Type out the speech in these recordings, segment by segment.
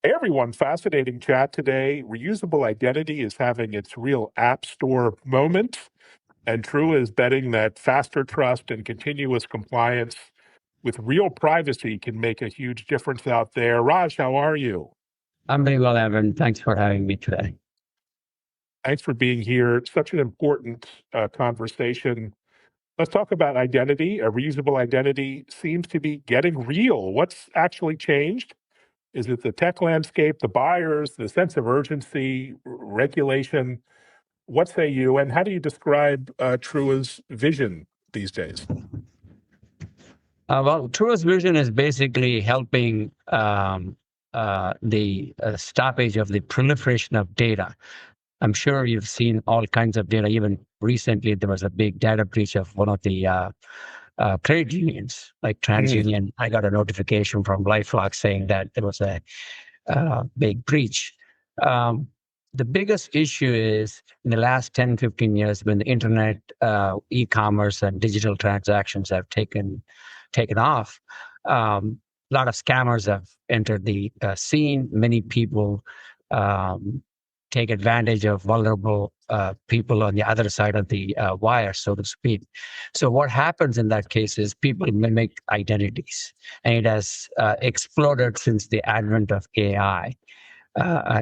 Hey everyone, fascinating chat today. Reusable identity is having its real app store moment, and Trua is betting that faster trust and continuous compliance with real privacy can make a huge difference out there. Raj, how are you? I'm very well, Evan. Thanks for having me today. Thanks for being here. Such an important conversation. Let's talk about identity. A reusable identity seems to be getting real. What's actually changed? Is it the tech landscape, the buyers, the sense of urgency, regulation? What say you, and how do you describe Trua's vision these days? Well, Trua's vision is basically helping the stoppage of the proliferation of data. I'm sure you've seen all kinds of data. Even recently, there was a big data breach of one of the credit unions, like Mm, TransUnion. I got a notification from LifeLock saying that there was a big breach. Um, the biggest issue is in the last 10, 15 years when the internet, e-commerce and digital transactions have taken off. A lot of scammers have entered the scene. Many people um, take advantage of vulnerable people on the other side of the wire, so to speak. So what happens in that case is people mimic identities, and it has exploded since the advent of AI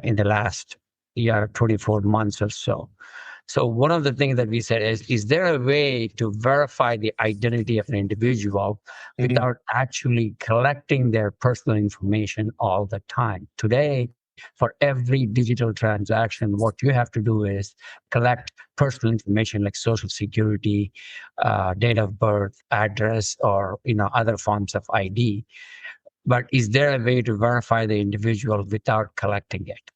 in the last year, 24 months or so. So one of the things that we said is there a way to verify the identity of an individual mm, without actually collecting their personal information all the time? Today, for every digital transaction, what you have to do is collect personal information like social security, date of birth, address, or other forms of ID. But is there a way to verify the individual without collecting it?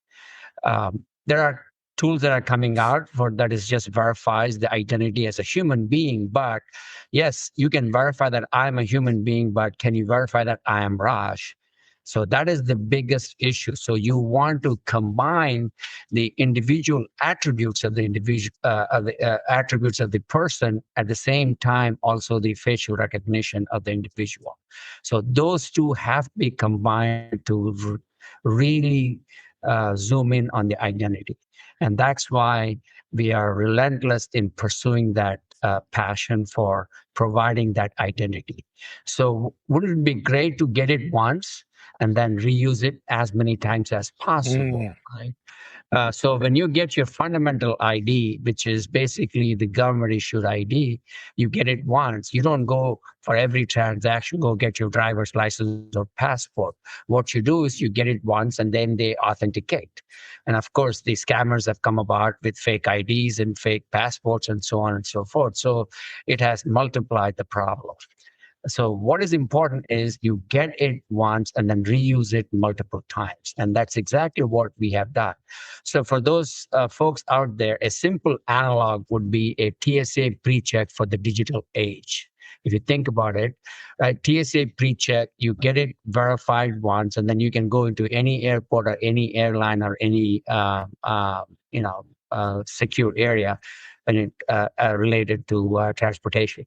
There are tools that are coming out for that is just verifies the identity as a human being. But yes, you can verify that I'm a human being, but can you verify that I am Raj? So that is the biggest issue. So you want to combine the individual attributes of the individual, attributes of the person, at the same time also the facial recognition of the individual. So those two have to be combined to really zoom in on the identity. And that's why we are relentless in pursuing that passion for providing that identity. So wouldn't it be great to get it once and then reuse it as many times as possible, mm. right? So when you get your fundamental ID, which is basically the government issued ID, you get it once. You don't go for every transaction, go get your driver's license or passport. What you do is you get it once and then they authenticate. And of course, the scammers have come about with fake IDs and fake passports and so on and so forth. So it has multiplied the problem. So what is important is you get it once and then reuse it multiple times. And that's exactly what we have done. So for those folks out there, a simple analog would be a TSA PreCheck for the digital age. If you think about it, right, TSA PreCheck, you get it verified once, and then you can go into any airport or any airline or any secure area and related to transportation.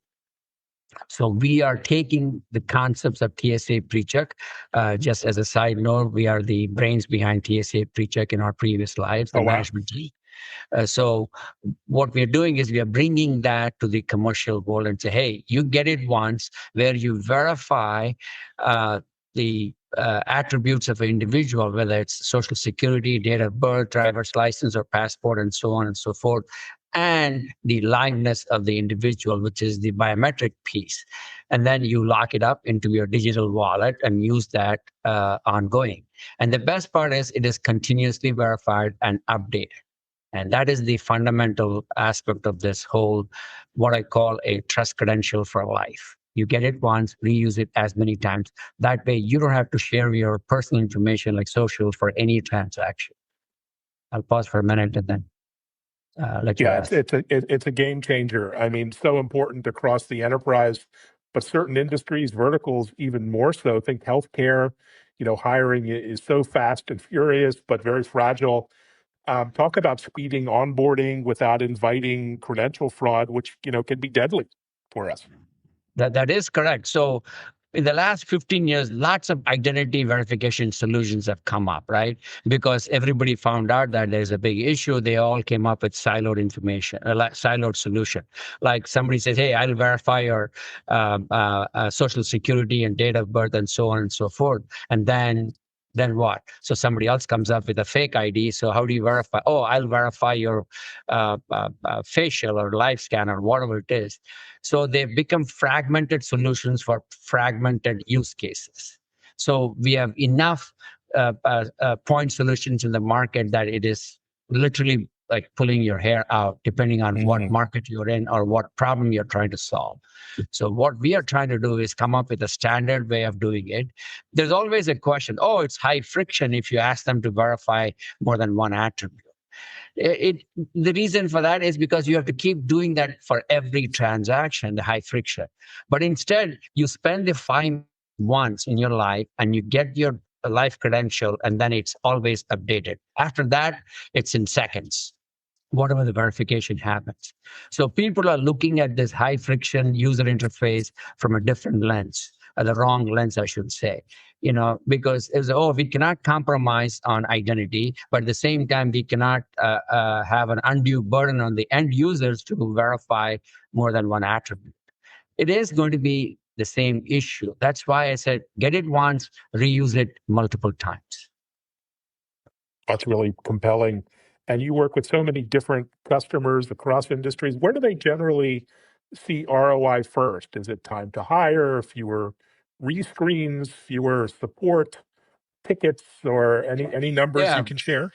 So we are taking the concepts of TSA PreCheck. Just as a side note, we are the brains behind TSA PreCheck in our previous lives, the Oh, wow. management team. So what we're doing is we are bringing that to the commercial world and say, hey, you get it once where you verify the attributes of an individual, whether it's social security, date of birth, driver's license, or passport, and so on and so forth, and the liveness of the individual, which is the biometric piece. And then you lock it up into your digital wallet and use that ongoing. And the best part is it is continuously verified and updated. And that is the fundamental aspect of this whole, what I call a trust credential for life. You get it once, reuse it as many times. That way, you don't have to share your personal information like socials for any transaction. I'll pause for a minute and then let you Yeah, ask. it's a game changer. I mean, so important across the enterprise, but certain industries, verticals, even more so. Think healthcare. Hiring is so fast and furious, but very fragile. Talk about speeding onboarding without inviting credential fraud, which can be deadly for us. That is correct. So in the last 15 years, lots of identity verification solutions have come up, right? Because everybody found out that there's a big issue. They all came up with siloed information, siloed solution. Like somebody says, hey, I'll verify your social security and date of birth and so on and so forth. And then what? So somebody else comes up with a fake ID. So how do you verify? Oh, I'll verify your facial or live scan or whatever it is. So they've become fragmented solutions for fragmented use cases. So we have enough point solutions in the market that it is literally like pulling your hair out, depending on what market you're in or what problem you're trying to solve. So what we are trying to do is come up with a standard way of doing it. There's always a question, oh, it's high friction if you ask them to verify more than one attribute. The reason for that is because you have to keep doing that for every transaction, the high friction. But instead, you spend the fine once in your life and you get your life credential, and then it's always updated. After that, it's in seconds, whatever the verification happens. So people are looking at this high friction user interface from a different lens, the wrong lens, I should say. Because it's, we cannot compromise on identity, but at the same time, we cannot have an undue burden on the end users to verify more than one attribute. It is going to be the same issue. That's why I said, get it once, reuse it multiple times. That's really compelling. And you work with so many different customers across industries. Where do they generally see ROI first? Is it time to hire, fewer rescreens, fewer support tickets, or any numbers you Yeah. can share?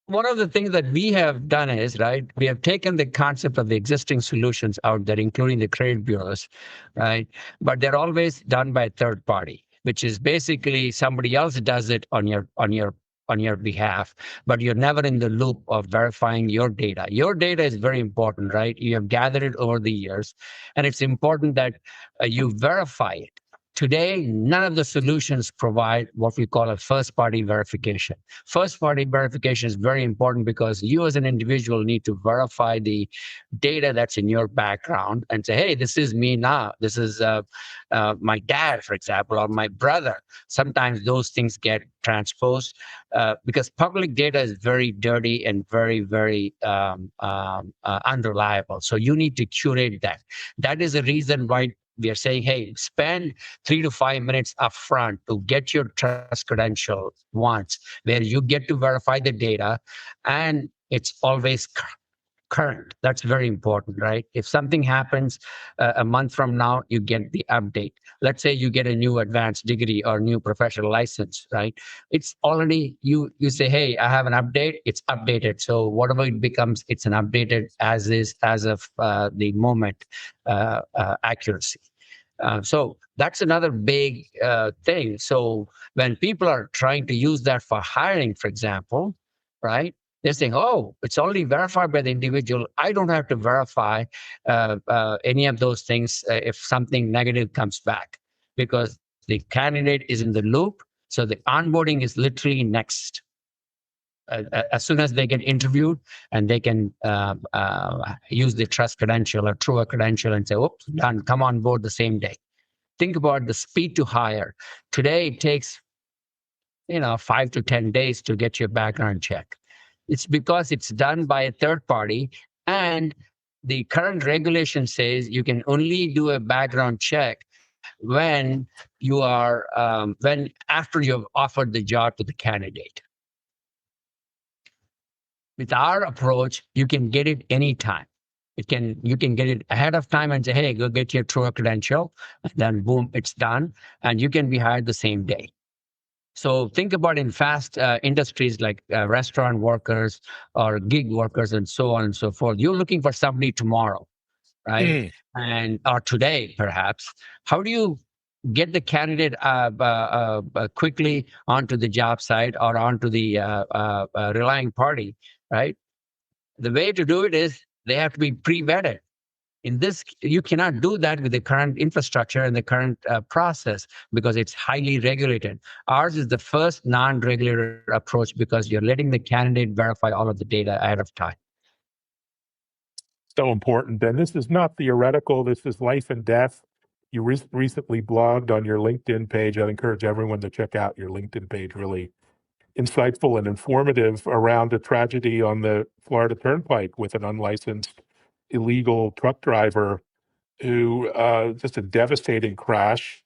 One of the things that we have done is, right, we have taken the concept of the existing solutions out there, including the credit bureaus, right? But they're always done by a third party, which is basically somebody else does it on your behalf, but you're never in the loop of verifying your data. Your data is very important, right? You have gathered it over the years, and it's important that you verify it. Today, none of the solutions provide what we call a first-party verification. First-party verification is very important because you as an individual need to verify the data that's in your background and say, hey, this is me now. This is my dad, for example, or my brother. Sometimes those things get transposed because public data is very dirty and very, very unreliable. So you need to curate that. That is the reason why we are saying, hey, spend 3 to 5 minutes upfront to get your trust credential once, where you get to verify the data, and it's always current. That's very important, right? If something happens a month from now, you get the update. Let's say you get a new advanced degree or new professional license, right? It's already, you say, hey, I have an update, it's updated. So whatever it becomes, it's an updated as is, as of the moment accuracy. So that's another big thing. So when people are trying to use that for hiring, for example, right? They're saying, oh, it's only verified by the individual. I don't have to verify any of those things if something negative comes back, because the candidate is in the loop. So the onboarding is literally next. As soon as they get interviewed, and they can use the trust credential or Trua credential and say, oops, done, come on board the same day. Think about the speed to hire. Today, it takes 5 to 10 days to get your background check. It's because it's done by a third party, and the current regulation says you can only do a background check when you are when after you've offered the job to the candidate. With our approach, you can get it anytime. You can get it ahead of time and say, hey, go get your Trua credential, and then boom, it's done, and you can be hired the same day. So think about in fast industries like restaurant workers or gig workers and so on and so forth. You're looking for somebody tomorrow, right? Or today, perhaps. How do you get the candidate quickly onto the job site or onto the relying party, right? The way to do it is they have to be pre-vetted. In this, you cannot do that with the current infrastructure and the current process because it's highly regulated. Ours is the first non-regulated approach because you're letting the candidate verify all of the data ahead of time. So important. And this is not theoretical. This is life and death. You recently blogged on your LinkedIn page. I'd encourage everyone to check out your LinkedIn page. Really insightful and informative around a tragedy on the Florida Turnpike with an unlicensed illegal truck driver who just a devastating crash,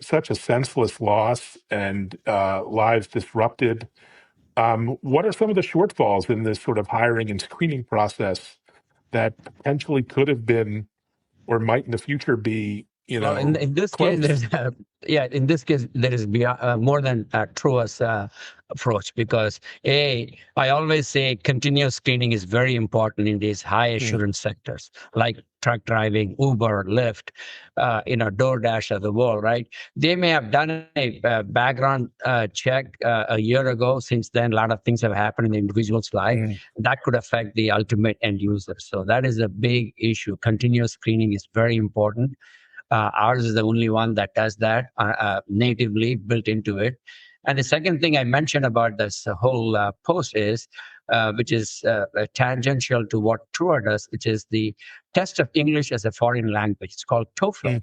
such a senseless loss and lives disrupted. What are some of the shortfalls in this sort of hiring and screening process that potentially could have been or might in the future be, Well, in this case, closed? in this case, there is more than Trua's approach because I always say continuous screening is very important in these high Mm, assurance sectors like truck driving, Uber, Lyft, DoorDash of the world, right? They may have done a background check a year ago. Since then, a lot of things have happened in the individual's life mm, that could affect the ultimate end user. So that is a big issue. Continuous screening is very important. Ours is the only one that does that natively built into it. And the second thing I mentioned about this whole post is, which is tangential to what Trua does, which is the test of English as a foreign language. It's called TOEFL.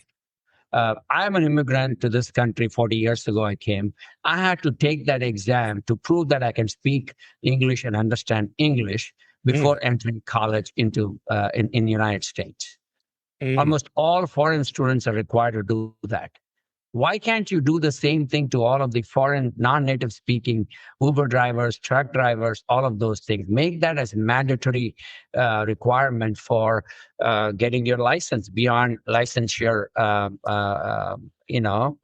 mm, I'm an immigrant to this country 40 years ago. I came. I had to take that exam to prove that I can speak English and understand English mm, before entering college into in the United States. mm. Almost all foreign students are required to do that. Why can't you do the same thing to all of the foreign non-native speaking Uber drivers, truck drivers, all of those things? Make that as a mandatory requirement for getting your license beyond licensure,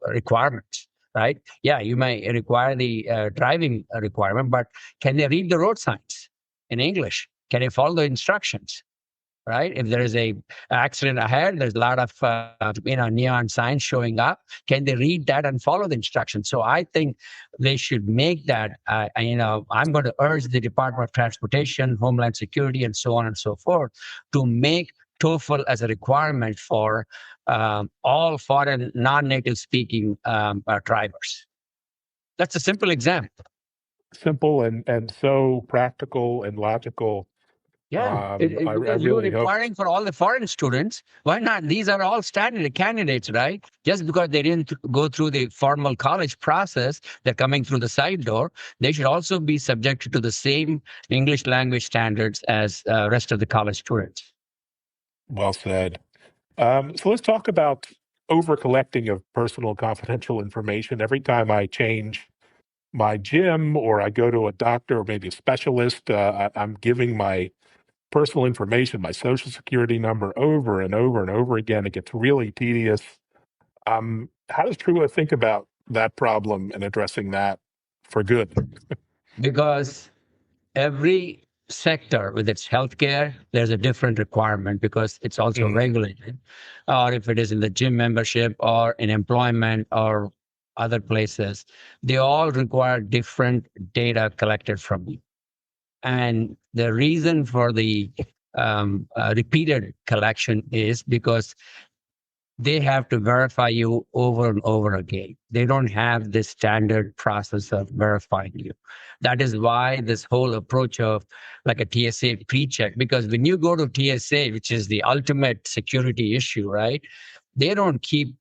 requirements. Right? Yeah, you may require the driving requirement, but can they read the road signs in English? Can they follow the instructions? Right? If there is a accident ahead, there's a lot of neon signs showing up. Can they read that and follow the instructions? So I think they should make that. I'm going to urge the Department of Transportation, Homeland Security, and so on and so forth to make TOEFL as a requirement for all foreign non-native speaking drivers. That's a simple example. Simple and so practical and logical. Yeah, I because you're really hope. requiring for all the foreign students. Why not? These are all standard candidates, right? Just because they didn't go through the formal college process, they're coming through the side door. They should also be subjected to the same English language standards as rest of the college students. Well said. So let's talk about over collecting of personal confidential information. Every time I change my gym or I go to a doctor or maybe a specialist, I'm giving my personal information, my social security number over and over and over again. It gets really tedious. How does Trua think about that problem and addressing that for good? Because every sector with its healthcare, there's a different requirement because it's also Mm, regulated. Or if it is in the gym membership or in employment or other places, they all require different data collected from you. And the reason for the repeated collection is because they have to verify you over and over again. They don't have this standard process of verifying you. That is why this whole approach of like a TSA PreCheck, because when you go to TSA, which is the ultimate security issue, right? They don't keep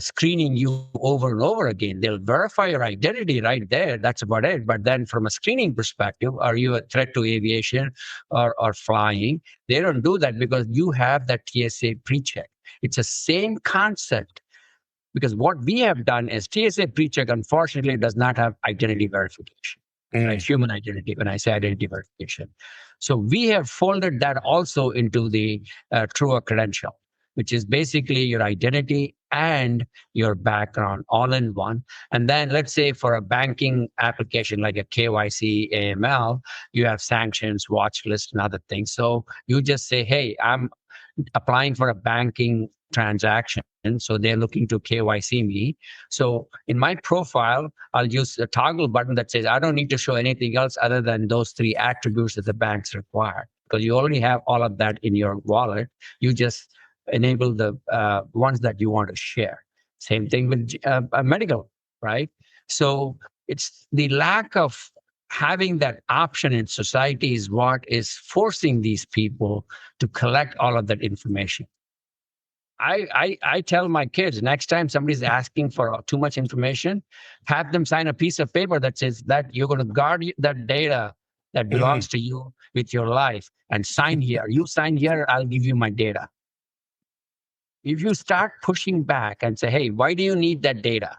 screening you over and over again. They'll verify your identity right there. That's about it. But then from a screening perspective, are you a threat to aviation or flying? They don't do that because you have that TSA PreCheck. It's the same concept because what we have done is TSA PreCheck, unfortunately, does not have identity verification, right? mm, Human identity, when I say identity verification. So we have folded that also into the Trua credential, which is basically your identity and your background all in one. And then let's say for a banking application like a KYC, AML, you have sanctions, watch list, and other things. So you just say, hey, I'm applying for a banking transaction. So they're looking to KYC me. So in my profile, I'll use a toggle button that says, I don't need to show anything else other than those three attributes that the banks require. Because you already have all of that in your wallet. You just enable the ones that you want to share. Same thing with medical, right? So it's the lack of having that option in society is what is forcing these people to collect all of that information. I tell my kids, next time somebody's asking for too much information, have them sign a piece of paper that says that you're going to guard that data that belongs Mm. to you with your life, and sign here. You sign here, I'll give you my data. If you start pushing back and say, hey, why do you need that data?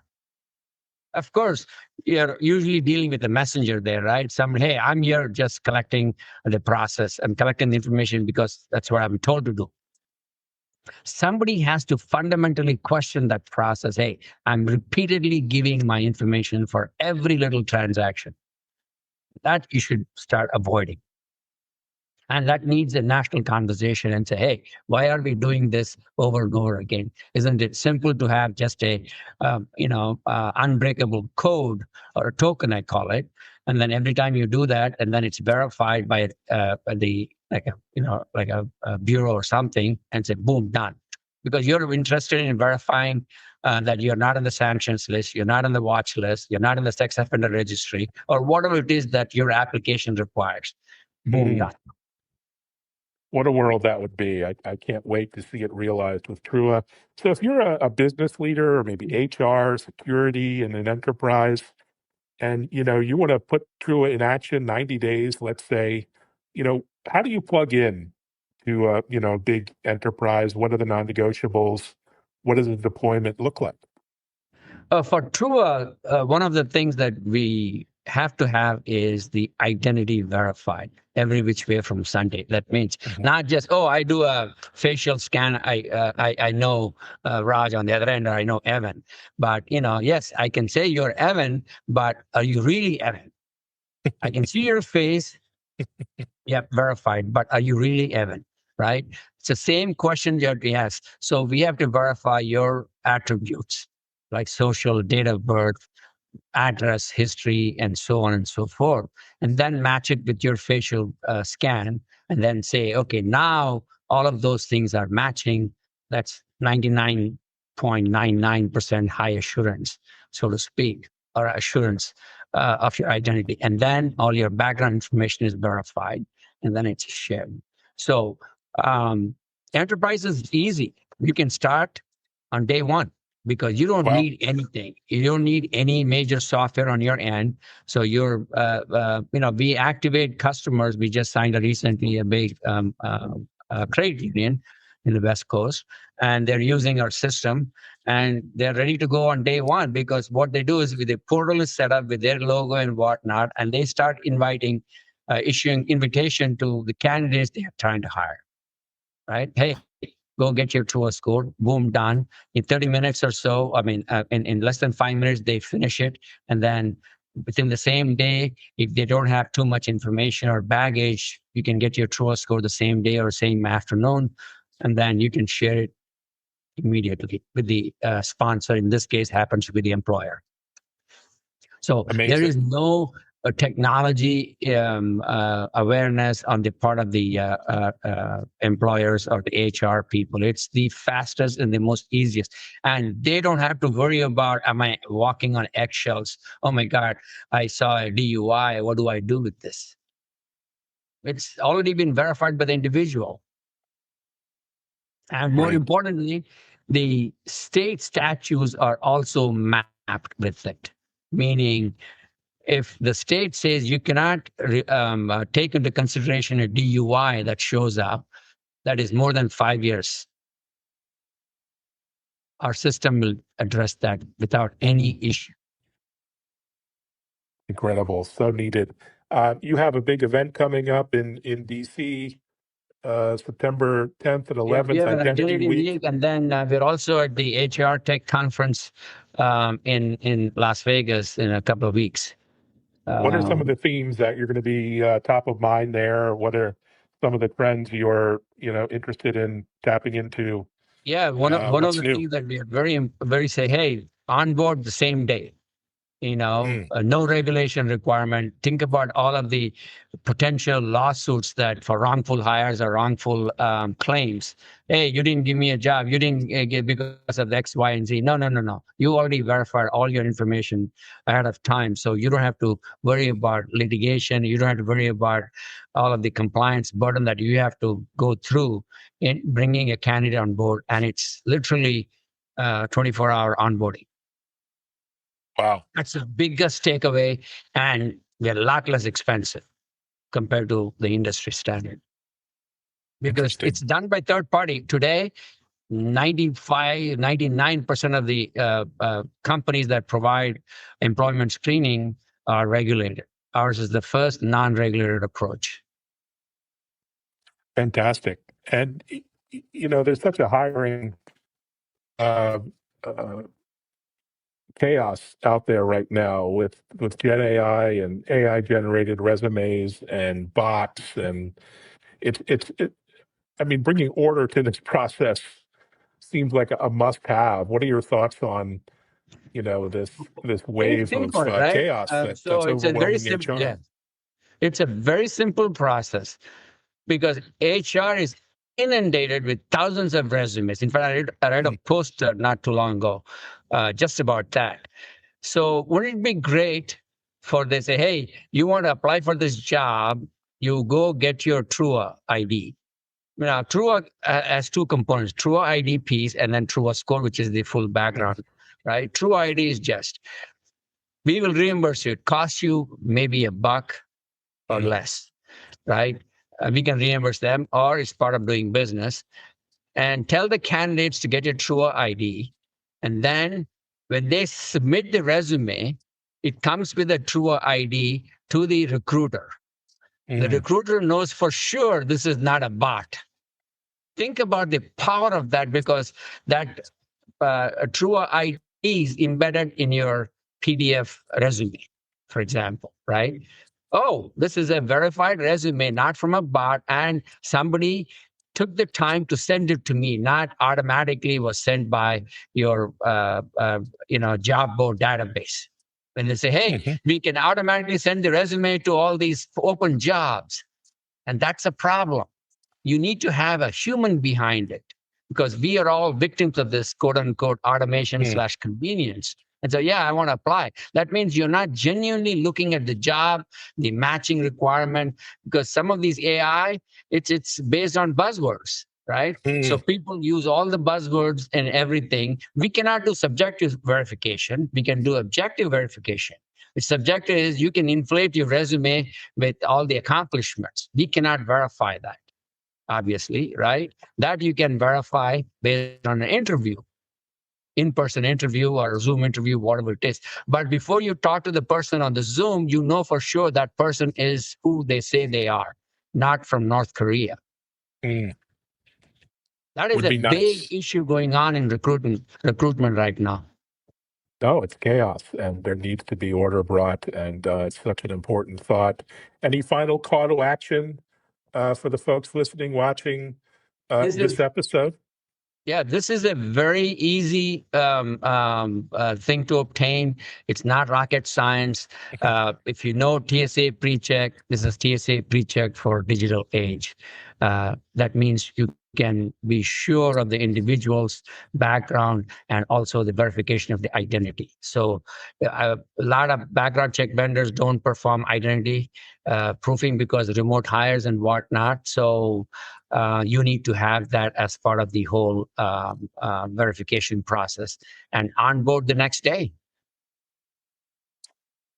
Of course, you're usually dealing with the messenger there, right? Hey, I'm here just collecting the process. I'm collecting the information because that's what I'm told to do. Somebody has to fundamentally question that process. Hey, I'm repeatedly giving my information for every little transaction. That you should start avoiding. And that needs a national conversation and say, hey, why are we doing this over and over again? Isn't it simple to have just a, unbreakable code or a token, I call it, and then every time you do that, and then it's verified by a bureau or something, and say, boom, done. Because you're interested in verifying that you're not on the sanctions list, you're not on the watch list, you're not in the sex offender registry, or whatever it is that your application requires. Boom, Mm. done. What a world that would be. I can't wait to see it realized with Trua. So if you're a business leader or maybe HR, security in an enterprise, and you want to put Trua in action 90 days, let's say, how do you plug in to a big enterprise? What are the non-negotiables? What does the deployment look like? For Trua, one of the things that we have to have is the identity verified every which way from Sunday. That means Mhm. not just, oh, I do a facial scan. I know Raj on the other end, or I know Evan. But, yes, I can say you're Evan, but are you really Evan? I can see your face. Yep, verified. But are you really Evan? Right? It's the same question that we ask. So we have to verify your attributes, like social, date of birth, address, history, and so on and so forth, and then match it with your facial scan, and then say, okay, now all of those things are matching. That's 99.99% high assurance, so to speak, or assurance of your identity. And then all your background information is verified, and then it's shared. So enterprise is easy. You can start on day one, because you don't Well, need anything. You don't need any major software on your end. So we activate customers. We just signed recently a big credit union in the West Coast, and they're using our system, and they're ready to go on day one, because what they do is with the portal is set up with their logo and whatnot, and they start issuing invitation to the candidates they are trying to hire. Right? Hey, go get your Trua score. Boom, done. In 30 minutes or so, I mean, in less than 5 minutes, they finish it. And then within the same day, if they don't have too much information or baggage, you can get your Trua score the same day or same afternoon. And then you can share it immediately with the sponsor. In this case, happens to be the employer. So there is amazing. no technology awareness on the part of the employers or the HR people. It's the fastest and the most easiest. And they don't have to worry about, am I walking on eggshells? Oh my God, I saw a DUI. What do I do with this? It's already been verified by the individual. And more Great. importantly, the state statutes are also mapped with it, meaning if the state says you cannot take into consideration a DUI that shows up, that is more than 5 years, our system will address that without any issue. Incredible. So needed. You have a big event coming up in DC, September 10th and Yeah, we 11th, have an Identity identity Week. week, and then we're also at the HR Tech Conference in Las Vegas in a couple of weeks. What are some of Um, the themes that you're going to be top of mind there? What are some of the trends you're interested in tapping into? yeah, one of What's the new? things that we are very say, hey, onboard the same day. No regulation requirement. Think about all of the potential lawsuits that for wrongful hires or wrongful claims. Hey, you didn't give me a job. You didn't get because of X, Y, and Z. No, no, no, no. You already verified all your information ahead of time. So you don't have to worry about litigation. You don't have to worry about all of the compliance burden that you have to go through in bringing a candidate on board. And it's literally 24-hour onboarding. Wow. That's the biggest takeaway, and they're a lot less expensive compared to the industry standard because it's done by third party. Today, 99% of the companies that provide employment screening are regulated. Ours is the first non-regulated approach. Fantastic. And, there's such a hiring uh, chaos out there right now with Gen AI and AI generated resumes and bots, and I mean, bringing order to this process seems like a must have. What are your thoughts on this Very wave simple, of right? chaos that's So it's a very overwhelming simple. HR? Yeah, it's a very simple process because HR is inundated with thousands of resumes. In fact, I read a post not too long ago just about that. So wouldn't it be great for they say, hey, you want to apply for this job, you go get your Trua ID. Now, Trua has two components, Trua ID piece and then Trua score, which is the full background, right? Trua ID is just, we will reimburse you. It costs you maybe $1 or less, right? We can reimburse them or it's part of doing business. And tell the candidates to get your Trua ID. And then when they submit the resume, it comes with a Trua ID to the recruiter. The recruiter knows for sure this is not a bot. Think about the power of that because that Trua ID is embedded in your PDF resume, for example, right? Oh, this is a verified resume, not from a bot, and somebody took the time to send it to me, not automatically was sent by your job board database. When they say, hey, we can automatically send the resume to all these open jobs, and that's a problem. You need to have a human behind it because we are all victims of this quote unquote automation / convenience. And so, yeah, I want to apply. That means you're not genuinely looking at the job, the matching requirement, because some of these AI, it's based on buzzwords, right? So people use all the buzzwords and everything. We cannot do subjective verification. We can do objective verification. The subjective is you can inflate your resume with all the accomplishments. We cannot verify that, obviously, right? That you can verify based on an interview, in-person interview or a Zoom interview, whatever it is. But before you talk to the person on the Zoom, you know for sure that person is who they say they are, not from North Korea. That is Would a be big nice. issue going on in recruitment right now. No, it's chaos, and there needs to be order brought, and it's such an important thought. Any final call to action for the folks listening, watching this episode? Yeah, this is a very easy thing to obtain. It's not rocket science. If you know TSA PreCheck, this is TSA PreCheck for digital age. That means you can be sure of the individual's background and also the verification of the identity. So a lot of background check vendors don't perform identity proofing because of remote hires and whatnot. So you need to have that as part of the whole verification process and onboard the next day.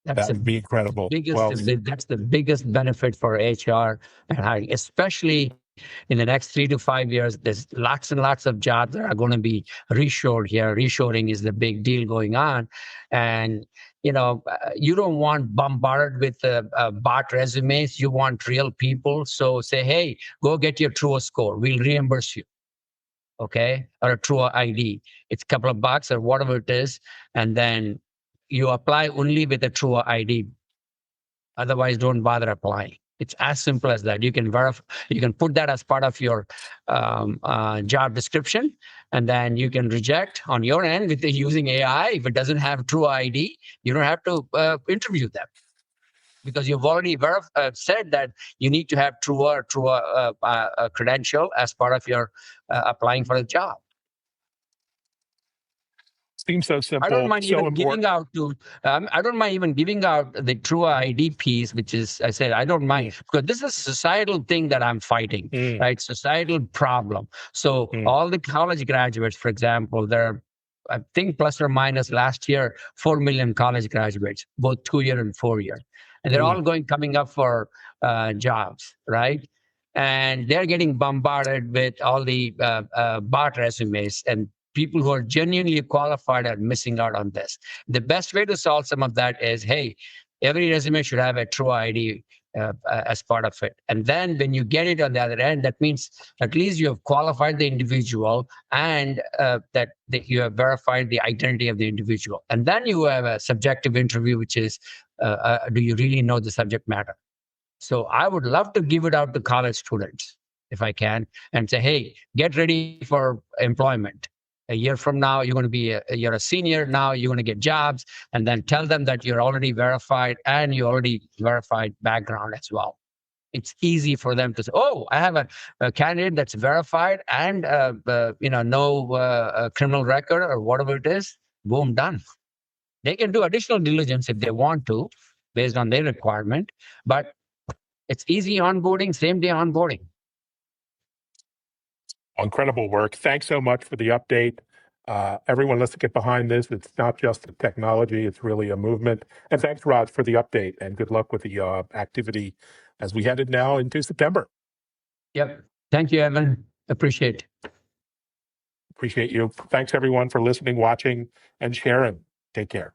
That would be incredible. That's the biggest benefit for HR and hiring, especially in the next 3 to 5 years. There's lots and lots of jobs that are going to be reshored here. Reshoring is the big deal going on. And, you don't want bombarded with bot resumes. You want real people. So say, hey, go get your Trua score. We'll reimburse you. Okay. Or a Trua ID. It's a couple of bucks or whatever it is. And then you apply only with a Trua ID. Otherwise, don't bother applying. It's as simple as that. You can verify. You can put that as part of your job description, and then you can reject on your end with using AI. If it doesn't have Trua ID, you don't have to interview them, because you've already said that you need to have Trua credential as part of your applying for a job. Seems so simple. I don't mind so even important. giving out to. I don't mind even giving out the Trua ID piece, which is, I said, I don't mind, because this is a societal thing that I'm fighting, right? Societal problem. So all the college graduates, for example, there are, I think, plus or minus last year, 4 million college graduates, both 2-year and 4-year, and they're all coming up for jobs, right? And they're getting bombarded with all the bot resumes, and people who are genuinely qualified are missing out on this. The best way to solve some of that is, hey, every resume should have a Trua ID as part of it. And then when you get it on the other end, that means at least you have qualified the individual, and that you have verified the identity of the individual. And then you have a subjective interview, which is, do you really know the subject matter? So I would love to give it out to college students, if I can, and say, hey, get ready for employment. A year from now, you're going to be you're a senior now, you're going to get jobs, and then tell them that you're already verified, and you already verified background as well. It's easy for them to say, oh, I have a candidate that's verified and no criminal record or whatever it is. Boom, done. They can do additional diligence if they want to, based on their requirement, but it's easy onboarding, same day onboarding. Incredible work. Thanks so much for the update. Everyone, let's get behind this. It's not just a technology, it's really a movement. And thanks, Raj, for the update, and good luck with the activity as we headed now into September. Yep. Thank you, Evan. Appreciate it. Appreciate you. Thanks, everyone, for listening, watching, and sharing. Take care.